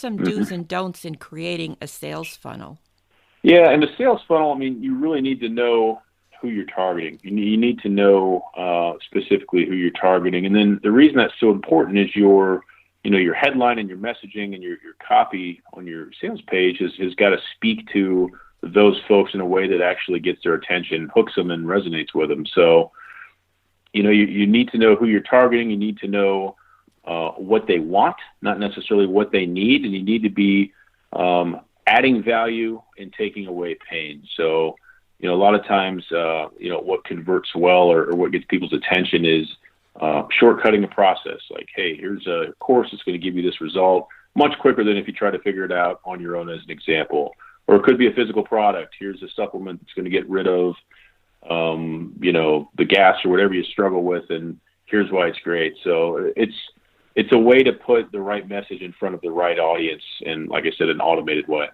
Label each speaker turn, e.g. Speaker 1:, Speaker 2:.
Speaker 1: some do's and don'ts in creating a sales funnel?
Speaker 2: Yeah, and the sales funnel, I mean, you really need to know who you're targeting. You need to know specifically who you're targeting. And then the reason that's so important is your headline and your messaging and your copy on your sales page has got to speak to those folks in a way that actually gets their attention, hooks them, and resonates with them. So, you need to know who you're targeting. You need to know what they want, not necessarily what they need, and you need to be adding value and taking away pain. So, a lot of times, what converts well or what gets people's attention is shortcutting the process. Like, hey, here's a course that's going to give you this result much quicker than if you try to figure it out on your own, as an example. Or it could be a physical product. Here's a supplement that's going to get rid of, the gas or whatever you struggle with, and here's why it's great. So it's a way to put the right message in front of the right audience, and like I said, an automated way.